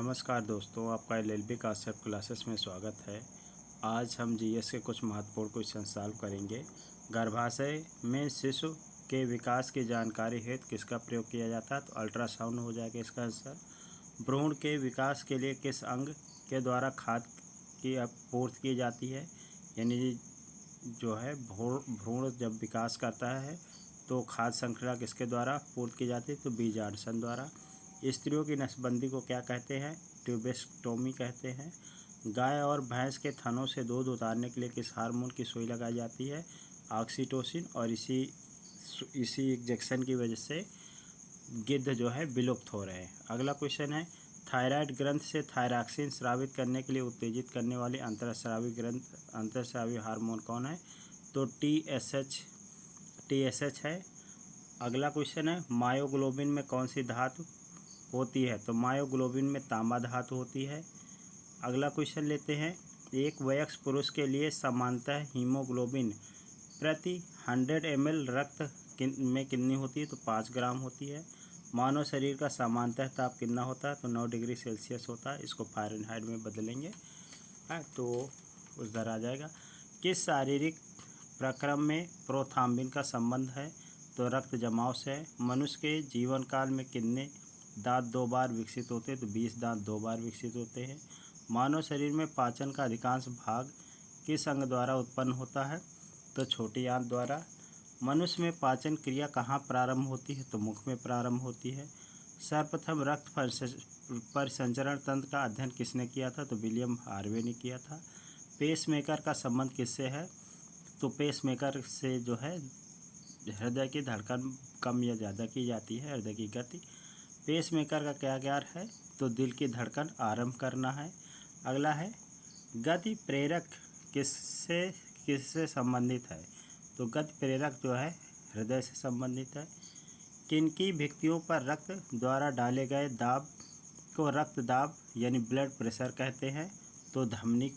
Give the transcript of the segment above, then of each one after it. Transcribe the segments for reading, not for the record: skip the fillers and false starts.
नमस्कार दोस्तों, आपका एलएलबी कांसेप्ट क्लासेस में स्वागत है। आज हम जीएस के कुछ महत्वपूर्ण क्वेश्चन सॉल्व करेंगे। गर्भाशय में शिशु के विकास की जानकारी हेतु किसका प्रयोग किया जाता है? तो अल्ट्रासाउंड हो जाएगा इसका आंसर। भ्रूण के विकास के लिए किस अंग के द्वारा खाद्य की आपूर्ति की जाती है? यानी जो है भ्रूण जब विकास करता है तो खाद्य श्रृंखला किसके द्वारा पूर्ति की जाती है? तो बीजांडसन द्वारा। स्त्रियों की नसबंदी को क्या कहते हैं? ट्यूबेक्टोमी कहते हैं। गाय और भैंस के थनों से दूध उतारने के लिए किस हार्मोन की सुई लगाई जाती है? ऑक्सीटोसिन। और इसी इंजेक्शन की वजह से गिद्ध जो है विलुप्त हो रहे हैं। अगला क्वेश्चन है, थायराइड ग्रंथ से थायरॉक्सिन स्रावित करने के लिए उत्तेजित करने वाली अंतःस्रावी हार्मोन कौन है? तो टीएसएच है। अगला क्वेश्चन है, मायोग्लोबिन में कौन सी धातु होती है? तो मायोग्लोबिन में तांबा धातु होती है। अगला क्वेश्चन लेते हैं, एक वयस्क पुरुष के लिए सामान्यतः हीमोग्लोबिन प्रति 100 ml रक्त में कितनी होती है? तो 5 ग्राम होती है। मानव शरीर का सामान्यतः ताप कितना होता है? तो 9 डिग्री सेल्सियस होता है। इसको फ़ारेनहाइट में बदलेंगे तो उधर आ जाएगा। किस शारीरिक प्रक्रम में प्रोथ्राम्बिन का संबंध है? तो रक्त जमाव से। मनुष्य के जीवन काल में कितने दांत 2 बार विकसित होते हैं? तो 20 दांत 2 बार विकसित होते हैं। मानव शरीर में पाचन का अधिकांश भाग किस अंग द्वारा उत्पन्न होता है? तो छोटी आंत द्वारा। मनुष्य में पाचन क्रिया कहाँ प्रारंभ होती है? तो मुख में प्रारंभ होती है। सर्वप्रथम रक्त परिसंचरण तंत्र का अध्ययन किसने किया था? तो विलियम हार्वे ने किया था। पेसमेकर का संबंध किससे है? तो पेसमेकर से जो है हृदय की धड़कन कम या ज़्यादा की जाती है, हृदय की गति। पेसमेकर का क्या कार्य है? तो दिल की धड़कन आरंभ करना है। अगला है, गति प्रेरक किससे संबंधित है? तो गति प्रेरक जो है हृदय से संबंधित है। किनकी भित्तियों पर रक्त द्वारा डाले गए दाब को रक्त दाब यानी ब्लड प्रेशर कहते हैं? तो धमनी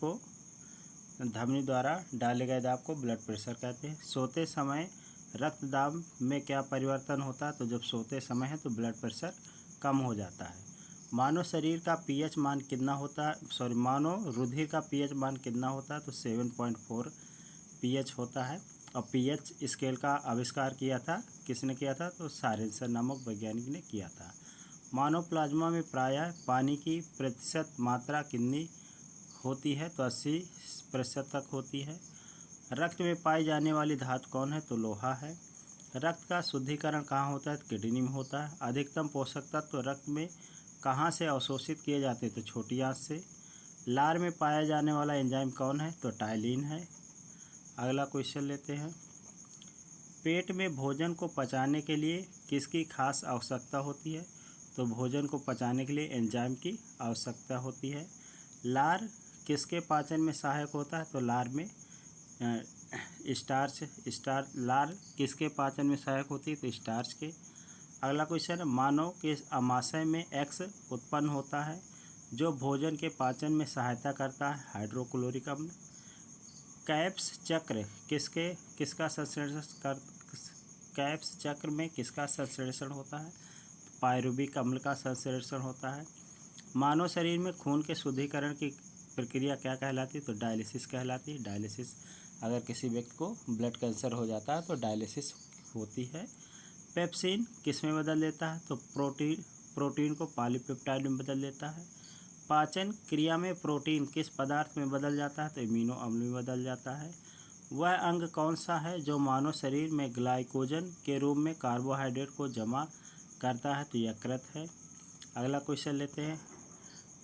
द्वारा डाले गए दाब को ब्लड प्रेशर कहते हैं। सोते समय रक्त दाब में क्या परिवर्तन होता है? तो जब सोते समय है तो ब्लड प्रेशर कम हो जाता है। मानव शरीर का पीएच मान कितना होता है? मानव रुधिर का पीएच मान कितना होता है? तो 7.4 पीएच होता है। और पीएच स्केल का आविष्कार किया था, किसने किया था? तो सोरेनसन नामक वैज्ञानिक ने किया था। मानव प्लाज्मा में प्रायः पानी की प्रतिशत मात्रा कितनी होती है? तो 80% तक होती है। रक्त में पाई जाने वाली धातु कौन है? तो लोहा है। रक्त का शुद्धिकरण कहाँ होता है? तो किडनी में होता है। अधिकतम पोषक तत्व रक्त में कहाँ से अवशोषित किए जाते हैं? तो छोटी आंत से। लार में पाया जाने वाला एंजाइम कौन है? तो टाइलिन है। अगला क्वेश्चन लेते हैं, पेट में भोजन को पचाने के लिए किसकी खास आवश्यकता होती है? तो भोजन को पचाने के लिए एंजाइम की आवश्यकता होती है। लार किसके पाचन में सहायक होता है? तो लार में लार किसके पाचन में सहायक होती है? तो स्टार्च के। अगला क्वेश्चन है, मानव के आमाशय में एक्स उत्पन्न होता है जो भोजन के पाचन में सहायता करता है? हाइड्रोक्लोरिक अम्ल। कैप्स चक्र कैप्स चक्र में किसका संश्लेषण होता है? पायरुविक अम्ल का संश्लेषण होता है। मानव शरीर में खून के शुद्धिकरण की प्रक्रिया क्या कहलाती है? तो डायलिसिस कहलाती है। डायलिसिस, अगर किसी व्यक्ति को ब्लड कैंसर हो जाता है तो डायलिसिस होती है। पेप्सिन किस में बदल देता है? तो प्रोटीन को पॉलीपेप्टाइड में बदल देता है। पाचन क्रिया में प्रोटीन किस पदार्थ में बदल जाता है? तो अमीनो अम्ल में बदल जाता है। वह अंग कौन सा है जो मानव शरीर में ग्लाइकोजन के रूप में कार्बोहाइड्रेट को जमा करता है? तो यकृत है। अगला क्वेश्चन लेते हैं,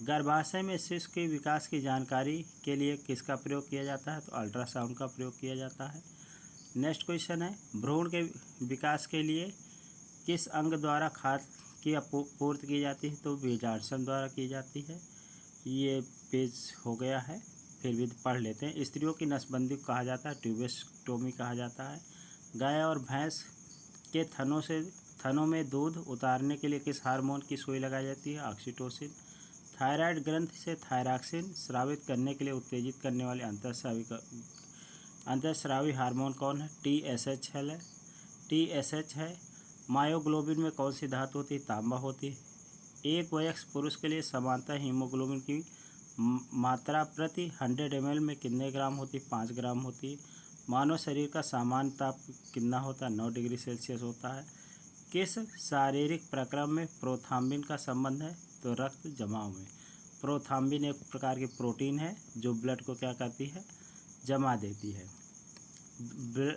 गर्भाशय में शिशु के विकास की जानकारी के लिए किसका प्रयोग किया जाता है? तो अल्ट्रासाउंड का प्रयोग किया जाता है। नेक्स्ट क्वेश्चन है, भ्रूण के विकास के लिए किस अंग द्वारा खाद्य की आपूर्ति की जाती है? तो बीजांडसन द्वारा की जाती है। ये पेज हो गया है, फिर भी पढ़ लेते हैं। स्त्रियों की नसबंदी को कहा जाता है ट्यूबेक्टोमी कहा जाता है। गाय और भैंस के थनों में दूध उतारने के लिए किस हार्मोन की सुई लगाई जाती है? ऑक्सीटोसिन। थायराइड ग्रंथ से थायरॉक्सिन स्रावित करने के लिए उत्तेजित करने वाले अंतःस्रावी हार्मोन कौन है? टीएसएच है। मायोग्लोबिन में कौन सी धातु होती है? तांबा होती है। एक वयस्क पुरुष के लिए सामान्यतः हीमोग्लोबिन की मात्रा प्रति 100 ml में कितने ग्राम होती है? 5 ग्राम होती है। मानव शरीर का सामान्य ताप कितना होता है? 9 डिग्री सेल्सियस होता है। किस शारीरिक प्रक्रम में प्रोथाम्बिन का संबंध है? तो रक्त जमाव में। प्रोथाम्बिन एक प्रकार की प्रोटीन है जो ब्लड को क्या करती है? जमा देती है,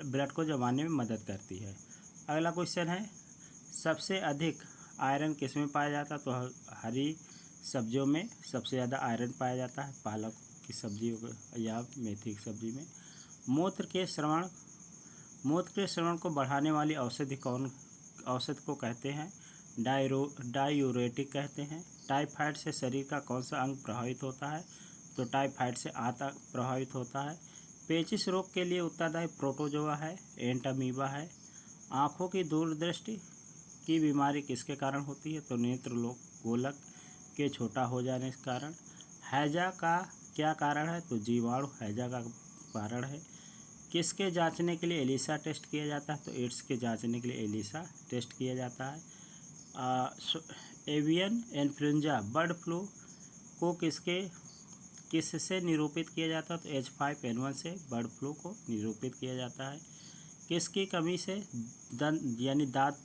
ब्लड को जमाने में मदद करती है। अगला क्वेश्चन है, सबसे अधिक आयरन किस में पाया जाता है? तो हरी सब्जियों में सबसे ज़्यादा आयरन पाया जाता है, पालक की सब्जी या मेथी की सब्जी में। मूत्र के श्रवण को बढ़ाने वाली औषधि को कहते हैं? डायूरेटिक कहते हैं। टाइफाइड से शरीर का कौन सा अंग प्रभावित होता है? तो टाइफाइड से आंत प्रभावित होता है। पेचिश रोग के लिए उत्तरदायी प्रोटोजोआ है, एंटामीबा है। आँखों की दूरदृष्टि की बीमारी किसके कारण होती है? तो नेत्र गोलक के छोटा हो जाने के कारण। हैजा का क्या कारण है? तो जीवाणु हैजा का कारण है। किसके जांचने के लिए एलिसा टेस्ट किया जाता है? तो एड्स के जांचने के लिए एलिसा टेस्ट किया जाता है। एवियन इन्फ्लुएंजा बर्ड फ्लू को किससे निरूपित किया जाता है? तो H5N1 से बर्ड फ्लू को निरूपित किया जाता है। किसकी कमी से दांत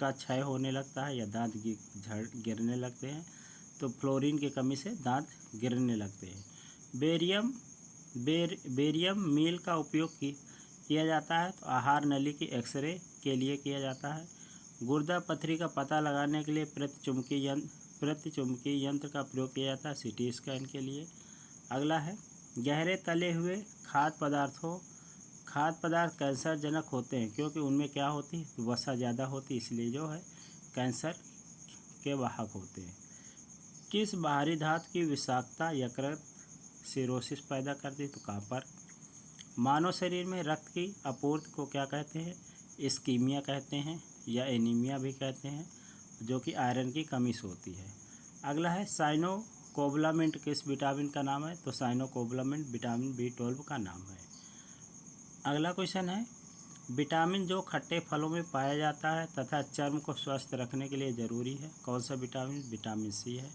का क्षय होने लगता है या दांत गिरने लगते हैं? तो फ्लोरीन की कमी से दांत गिरने लगते हैं। बेरियम मील का उपयोग किया जाता है तो आहार नली की एक्सरे के लिए किया जाता है। गुर्दा पथरी का पता लगाने के लिए प्रतिचुंबकीय यंत्र का प्रयोग किया जाता है CT स्कैन के लिए। अगला है, गहरे तले हुए खाद्य पदार्थ कैंसर जनक होते हैं क्योंकि उनमें क्या होती है? तो वसा ज़्यादा होती है, इसलिए जो है कैंसर के वाहक होते हैं। किस बाहरी धातु की विषाक्तता यकृत सिरोसिस पैदा करती है? तो कॉपर। मानव शरीर में रक्त की आपूर्ति को क्या कहते हैं? इस्कीमिया कहते हैं या एनीमिया भी कहते हैं, जो कि आयरन की कमी से होती है। अगला है, साइनोकोबालामिन किस विटामिन का नाम है? तो साइनोकोबालामिन विटामिन B12 का नाम है। अगला क्वेश्चन है, विटामिन जो खट्टे फलों में पाया जाता है तथा चर्म को स्वस्थ रखने के लिए ज़रूरी है, कौन सा विटामिन? विटामिन C है।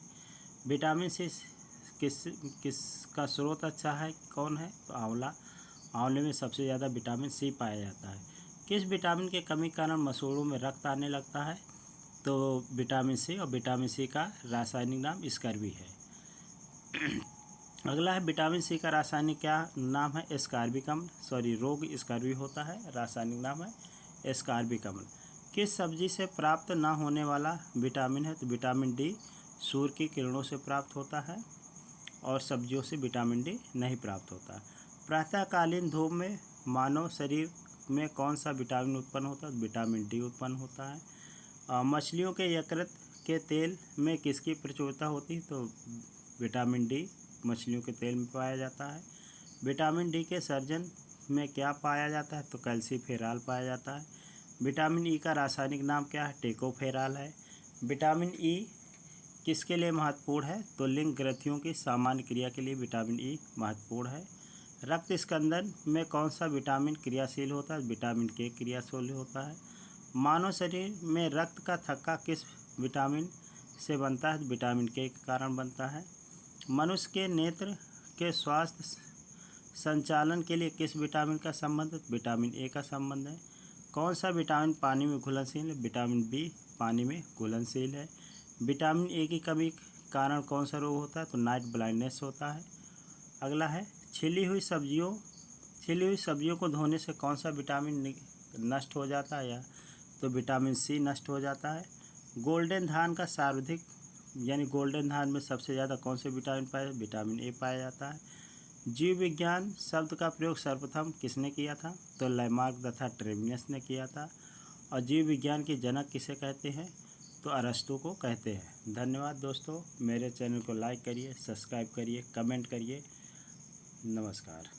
विटामिन C किसका स्रोत अच्छा है, कौन है? तो आंवला। आंवले में सबसे ज़्यादा विटामिन C पाया जाता है। किस विटामिन के कमी के कारण मसूड़ों में रक्त आने लगता है? तो विटामिन C, और विटामिन C का रासायनिक नाम स्कर्वी है। अगला है, विटामिन C का रासायनिक क्या नाम है? रोग स्कर्वी होता है, रासायनिक नाम है एस्कार्बिकम। किस सब्जी से प्राप्त ना होने वाला विटामिन है? तो विटामिन D सूर्य की किरणों से प्राप्त होता है और सब्जियों से विटामिन D नहीं प्राप्त होता। प्रातःकालीन धूप में मानव शरीर में कौन सा विटामिन उत्पन्न होता है? विटामिन D उत्पन्न होता है। मछलियों के यकृत के तेल में किसकी प्रचुरता होती है? तो विटामिन D मछलियों के तेल में पाया जाता है। विटामिन D के सर्जन में क्या पाया जाता है? तो कैल्सीफेरॉल पाया जाता है। विटामिन E का रासायनिक नाम क्या है? टेकोफेरॉल है। विटामिन E किसके लिए महत्वपूर्ण है? तो लिंग ग्रंथियों की सामान्य क्रिया के लिए विटामिन E महत्वपूर्ण है। रक्त स्कंदन में कौन सा विटामिन क्रियाशील होता है? विटामिन K क्रियाशील होता है। मानव शरीर में रक्त का थक्का किस विटामिन से बनता है? विटामिन K के कारण बनता है। मनुष्य के नेत्र के स्वास्थ्य संचालन के लिए किस विटामिन का संबंध? विटामिन A का संबंध है। कौन सा विटामिन पानी में घुलनशील है? विटामिन B पानी में घुलनशील है। विटामिन A की कमी कारण कौन सा रोग होता है? तो नाइट ब्लाइंडनेस होता है। अगला है, छिली हुई सब्जियों को धोने से कौन सा विटामिन नष्ट हो जाता है? तो विटामिन C नष्ट हो जाता है। गोल्डन धान में सबसे ज़्यादा कौन से विटामिन पाया? विटामिन A पाया जाता है। जीव विज्ञान शब्द का प्रयोग सर्वप्रथम किसने किया था? तो लैमार्क तथा ट्रेवियस ने किया था। और जीव विज्ञान के जनक किसे कहते हैं? तो अरस्तु को कहते हैं। धन्यवाद दोस्तों, मेरे चैनल को लाइक करिए, सब्सक्राइब करिए, कमेंट करिए। नमस्कार।